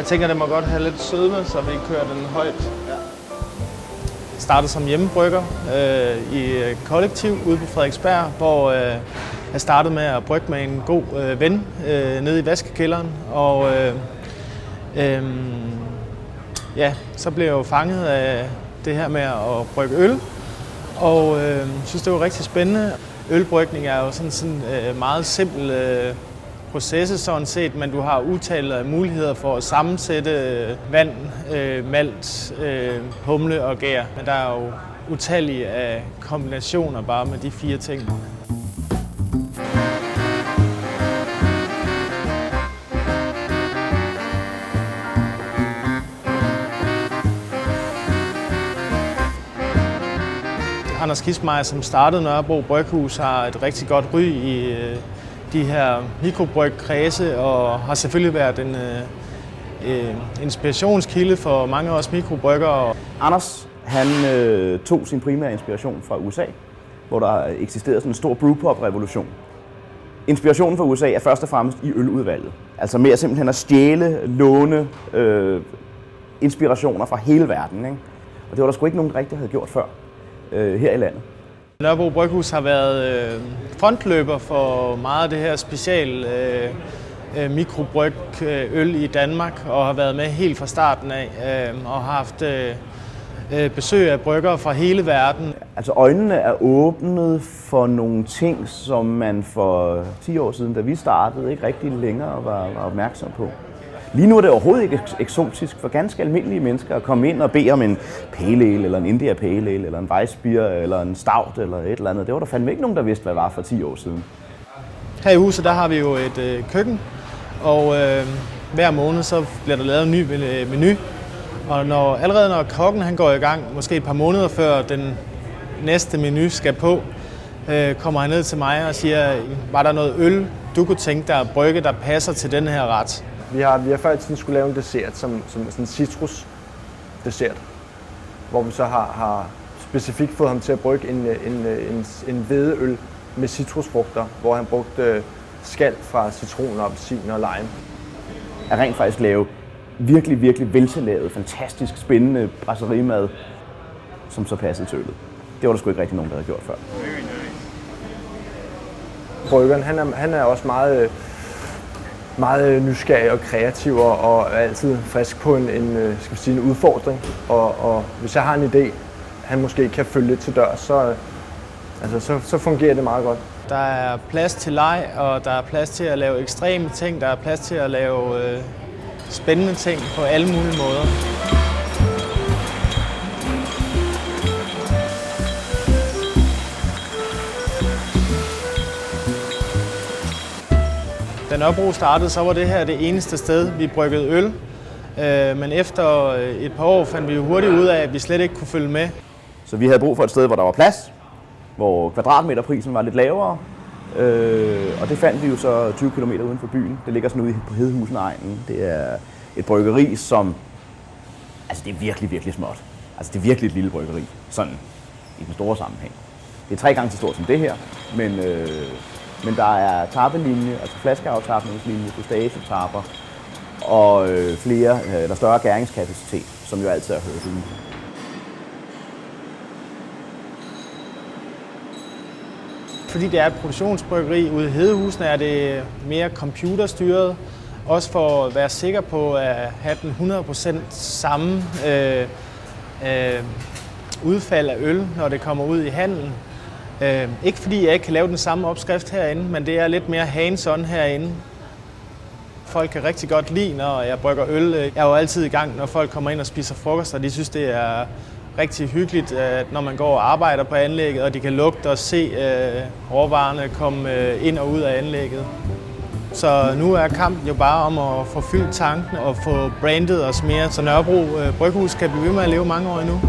Jeg tænker, det må godt have lidt sødme, så vi kører den højt. Ja. Jeg startede som hjemmebrygger i kollektiv ude på Frederiksberg, hvor jeg startede med at brygge med en god ven nede i vaskekælderen. Og så blev jeg jo fanget af det her med at brygge øl, og synes, det var rigtig spændende. Ølbrygning er jo sådan meget simpel proces, sådan set, men du har utallige muligheder for at sammensætte vand, malt, humle og gær. Men der er jo utallige af kombinationer bare med de 4 ting. Anders Kissmeyer, som startede Nørrebro Bryghus, har et rigtig godt ry i de her mikrobrygkredse og har selvfølgelig været en inspirationskilde for mange af os mikrobryggere. Anders, han tog sin primære inspiration fra USA, hvor der eksisterede sådan en stor brewpub-revolution. Inspirationen fra USA er først og fremmest i øludvalget. Altså mere simpelthen at stjæle, låne inspirationer fra hele verden, ikke? Og det var der sgu ikke nogen, der rigtig havde gjort før her i landet. Nørrebro Bryghus har været frontløber for meget af det her special mikrobryg øl i Danmark, og har været med helt fra starten af, og har haft besøg af bryggere fra hele verden. Altså øjnene er åbnet for nogle ting, som man for 10 år siden, da vi startede, ikke rigtig længere var opmærksom på. Lige nu er det overhovedet ikke eksotisk for ganske almindelige mennesker at komme ind og bede om en pale ale, eller en India pale ale, eller en Weissbier, eller en stout, eller et eller andet. Det var der fandme ikke nogen, der vidste, hvad var for 10 år siden. Her i huset, der har vi jo et køkken, og hver måned så bliver der lavet en ny menu. Og allerede når kokken han går i gang, måske et par måneder før den næste menu skal på, kommer han ned til mig og siger, var der noget øl, du kunne tænke dig at brygge, der passer til den her ret? Vi har før i tiden skulle lave en dessert, som sådan en citrus-dessert, hvor vi så har specifikt fået ham til at brygge en hvedeøl med citrusfrugter, hvor han brugte skal fra citron, appelsin og lime. Jeg rent faktisk lave virkelig, virkelig veltillavet, fantastisk spændende brasserimad, som så passede til øllet. Det var der sgu ikke rigtig nogen, der havde gjort før. Bryggeren, han er også meget nysgerrig og kreativ og altid frisk på en udfordring. Og hvis jeg har en idé, han måske kan følge lidt til dør, så fungerer det meget godt. Der er plads til leg, og der er plads til at lave ekstreme ting. Der er plads til at lave spændende ting på alle mulige måder. Da Nørrebro startede, så var det her det eneste sted, vi bryggede øl. Men efter et par år fandt vi jo hurtigt ud af, at vi slet ikke kunne følge med. Så vi havde brug for et sted, hvor der var plads, hvor kvadratmeterprisen var lidt lavere. Og det fandt vi jo så 20 km uden for byen. Det ligger sådan ude på Hedehusen-egnen. Det er et bryggeri, som... Altså det er virkelig, virkelig småt. Altså det er virkelig et lille bryggeri, sådan i den store sammenhæng. Det er 3 gange så stort som det her, men der er tappelinje, altså flaskeaftapningslinje, dostagetapper og større gæringskapacitet, som jo altid er hørt ude. Fordi det er et produktionsbryggeri ude i Hedehusene, er det mere computerstyret. Også for at være sikker på at have den 100% samme udfald af øl, når det kommer ud i handelen. Ikke fordi jeg ikke kan lave den samme opskrift herinde, men det er lidt mere hands-on herinde. Folk kan rigtig godt lide, når jeg brygger øl. Jeg er jo altid i gang, når folk kommer ind og spiser frokost, og de synes, det er rigtig hyggeligt, at når man går og arbejder på anlægget, og de kan lugte og se råvarerne komme ind og ud af anlægget. Så nu er kampen jo bare om at få fyldt tanken og få brandet os mere, så Nørrebro Bryghus kan blive ved med at leve mange år endnu.